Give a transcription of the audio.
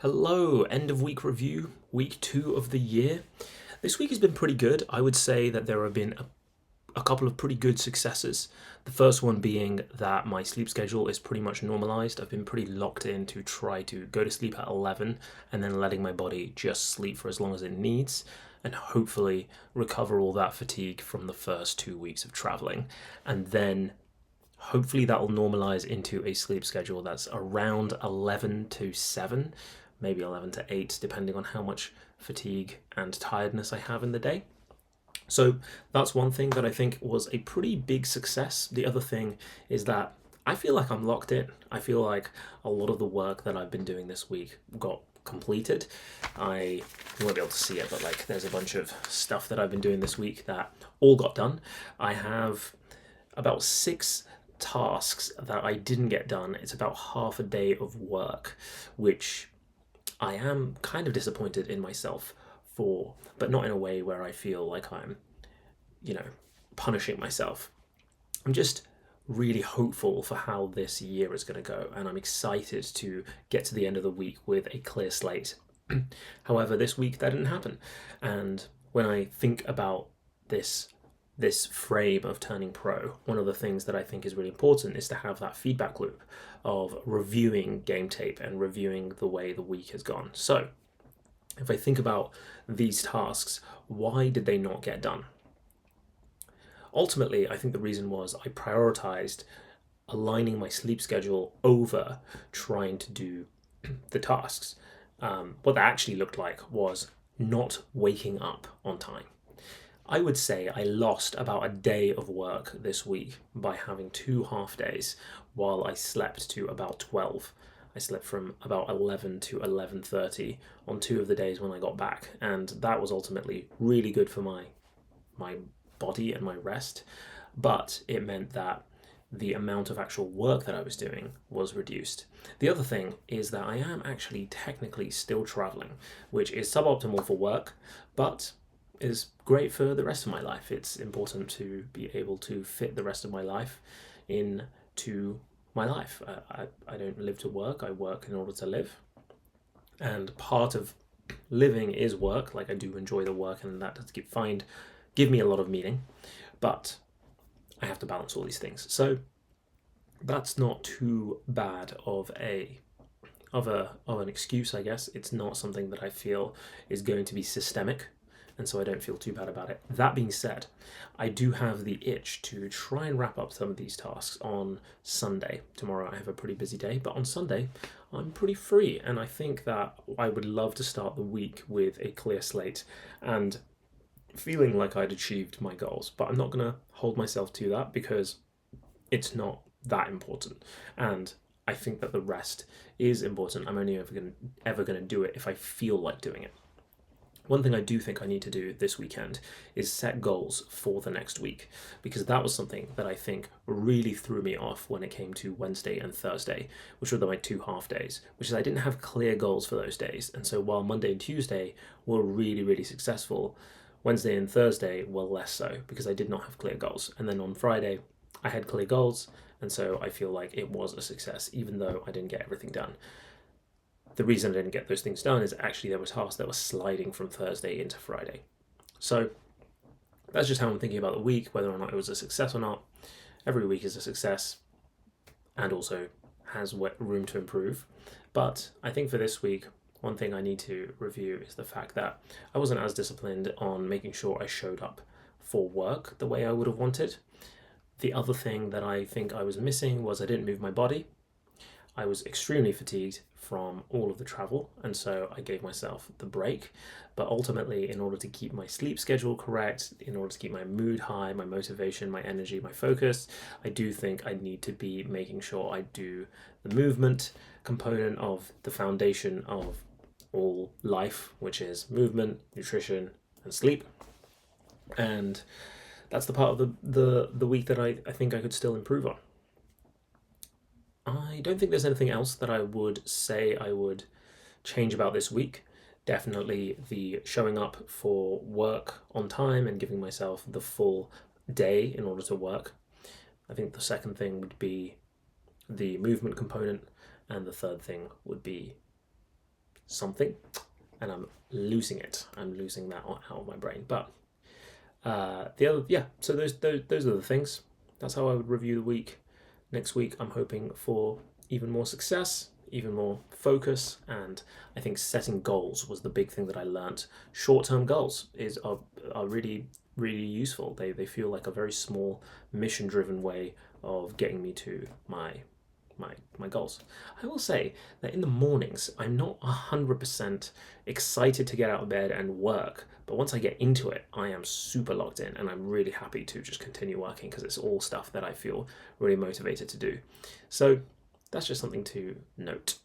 Hello, end of week review, week 2 of the year. This week has been pretty good. I would say that there have been a couple of pretty good successes. The first one being that my sleep schedule is pretty much normalized. I've been pretty locked in to try to go to sleep at 11 and then letting my body just sleep for as long as it needs and hopefully recover all that fatigue from the first 2 weeks of traveling. And then hopefully that will normalize into a sleep schedule that's around 11 to 7, maybe 11 to 8, depending on how much fatigue and tiredness I have in the day. So that's one thing that I think was a pretty big success. The other thing is that I feel like I'm locked in. I feel like a lot of the work that I've been doing this week got completed. You won't be able to see it, but like there's a bunch of stuff that I've been doing this week that all got done. I have about 6 tasks that I didn't get done. It's about half a day of work, which I am kind of disappointed in myself for, but not in a way where I feel like I'm, you know, punishing myself. I'm just really hopeful for how this year is going to go, and I'm excited to get to the end of the week with a clear slate. However, this week that didn't happen, and when I think about this frame of turning pro, one of the things that I think is really important is to have that feedback loop of reviewing game tape and reviewing the way the week has gone. So, if I think about these tasks, why did they not get done? Ultimately, I think the reason was I prioritized aligning my sleep schedule over trying to do the tasks. What that actually looked like was not waking up on time. I would say I lost about a day of work this week by having 2 half days while I slept to about 12. I slept from about 11 to 11:30 on 2 of the days when I got back, and that was ultimately really good for my body and my rest, but it meant that the amount of actual work that I was doing was reduced. The other thing is that I am actually technically still traveling, which is suboptimal for work, but is great for the rest of my life. It's important to be able to fit the rest of my life into my life. I don't live to work, I work in order to live. And part of living is work. Like, I do enjoy the work, and that does give me a lot of meaning. But I have to balance all these things. So that's not too bad of an excuse, I guess. It's not something that I feel is going to be systemic, and so I don't feel too bad about it. That being said, I do have the itch to try and wrap up some of these tasks on Sunday. Tomorrow I have a pretty busy day, but on Sunday I'm pretty free, and I think that I would love to start the week with a clear slate and feeling like I'd achieved my goals. But I'm not going to hold myself to that because it's not that important, and I think that the rest is important. I'm only ever going to do it if I feel like doing it. One thing I do think I need to do this weekend is set goals for the next week, because that was something that I think really threw me off when it came to Wednesday and Thursday, which were my 2 half days, which is I didn't have clear goals for those days. And so while Monday and Tuesday were really, really successful, Wednesday and Thursday were less so because I did not have clear goals. And then on Friday, I had clear goals, and so I feel like it was a success, even though I didn't get everything done. The reason I didn't get those things done is actually there were tasks that were sliding from Thursday into Friday. So that's just how I'm thinking about the week, whether or not it was a success or not. Every week is a success and also has room to improve. But I think for this week, one thing I need to review is the fact that I wasn't as disciplined on making sure I showed up for work the way I would have wanted. The other thing that I think I was missing was I didn't move my body. I was extremely fatigued from all of the travel, and so I gave myself the break. But ultimately, in order to keep my sleep schedule correct, in order to keep my mood high, my motivation, my energy, my focus, I do think I need to be making sure I do the movement component of the foundation of all life, which is movement, nutrition, and sleep. And that's the part of the week that I think I could still improve on. I don't think there's anything else that I would say I would change about this week. Definitely the showing up for work on time and giving myself the full day in order to work. I think the second thing would be the movement component, and the third thing would be something, and I'm losing it. I'm losing that out of my brain. But the other, yeah. So those are the things. That's how I would review the week. Next week, I'm hoping for even more success, even more focus, and I think setting goals was the big thing that I learnt. Short-term goals are really useful. They feel like a very small mission-driven way of getting me to my goals. I will say that in the mornings, I'm not 100% excited to get out of bed and work, but once I get into it, I am super locked in and I'm really happy to just continue working because it's all stuff that I feel really motivated to do. So that's just something to note.